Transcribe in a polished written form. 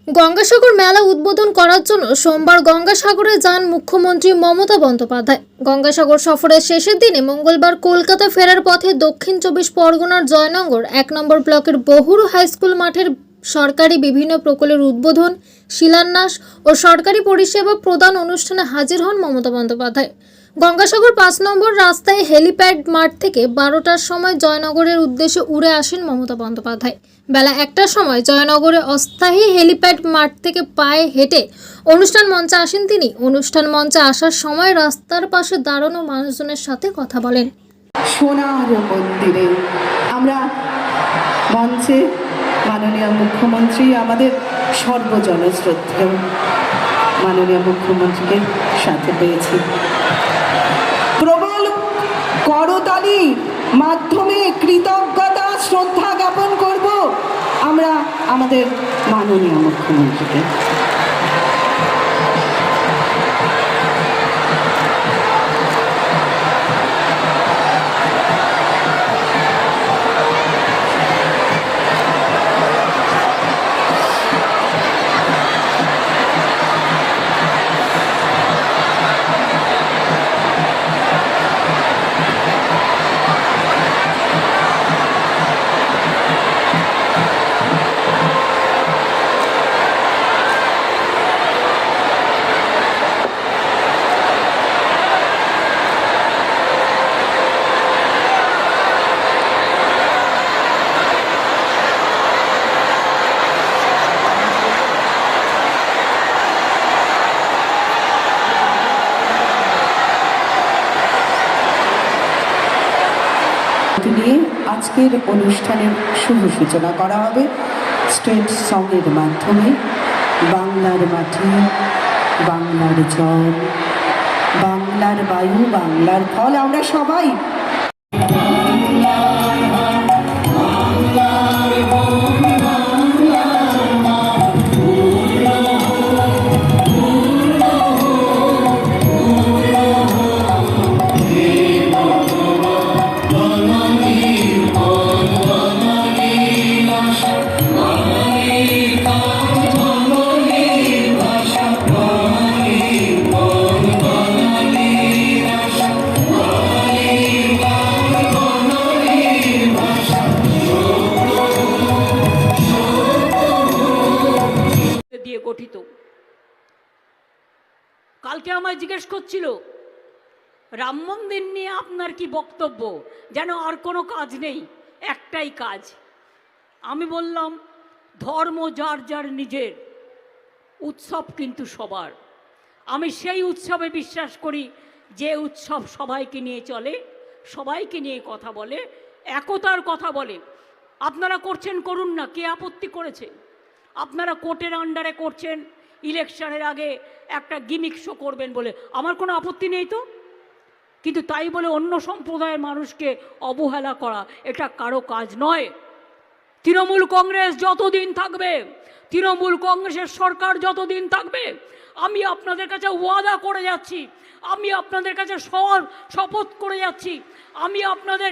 গঙ্গাসাগর মেলা উদ্বোধন করার জন্য সোমবার গঙ্গাসাগরে যান মুখ্যমন্ত্রী মমতা বন্দ্যোপাধ্যায়। গঙ্গাসাগর সফরের শেষের দিনে মঙ্গলবার কলকাতা ফেরার পথে দক্ষিণ 24 পরগনার জয়নগর 1 নম্বর ব্লকের বহুরু হাই স্কুল মাঠের সরকারি বিভিন্ন প্রকল্পের উদ্বোধন, শিলান্যাস ও সরকারি পরিষেবা প্রদান অনুষ্ঠানে হাজির হন মমতা বন্দ্যোপাধ্যায়। গঙ্গাসাগর 5 নম্বর রাস্তায় হেলিপ্যাড মাঠ থেকে 12টার সময় জয়নগরের উদ্দেশ্যে উড়ে আসেন মমতা বন্দ্যোপাধ্যায়। বেলা 1টার সময় জয়নগরে অস্থায়ী হেলিপ্যাড মাঠ থেকে পায়ে হেঁটে অনুষ্ঠান মঞ্চে আসেন তিনি। অনুষ্ঠান মঞ্চে আসার সময় রাস্তার পাশে দাঁড়ানো মানুষজনের সাথে কথা বলেন। সোনার মন্দিরে আমরা মঞ্চে মাননীয় মুখ্যমন্ত্রী, আমাদের সর্বজনশ্রদ্ধেয় মাননীয় মুখ্যমন্ত্রীকে সাথে পেয়েছি। প্রবল করতালি মাধ্যমে কৃতজ্ঞতা শ্রদ্ধা জ্ঞাপন করব আমরা আমাদের মাননীয় মুখ্যমন্ত্রীকে। নিয়ে আজকের অনুষ্ঠানের শুভ সূচনা করা হবে স্টেট সঙ্গের মাধ্যমে। বাংলার মাটি, বাংলার জল, বাংলার বায়ু, বাংলার ফল, আমরা সবাই গঠিত। কালকে আমায় জিজ্ঞেস করছিল রাম মন্দির নিয়ে আপনার কি বক্তব্য, যেন আর কোনো কাজ নেই, একটাই কাজ। আমি বললাম ধর্ম যার যার নিজের, উৎসব কিন্তু সবার। আমি সেই উৎসবে বিশ্বাস করি যে উৎসব সবাইকে নিয়ে চলে, সবাইকে নিয়ে কথা বলে, একতার কথা বলে। আপনারা করছেন, করুন না, কে আপত্তি করেছে? আপনারা কোর্টের আন্ডারে করছেন, ইলেকশনের আগে একটা গিমিক শো করবেন বলে আমার কোনো আপত্তি নেই তো। কিন্তু তাই বলে অন্য সম্প্রদায়ের মানুষকে অবহেলা করা এটা কারো কাজ নয়। তৃণমূল কংগ্রেস যতদিন থাকবে, তৃণমূল কংগ্রেসের সরকার যতদিন থাকবে, আমি আপনাদের কাছে ওয়াদা করে যাচ্ছি, আমি আপনাদের কাছে শপথ করে যাচ্ছি, আমি আপনাদের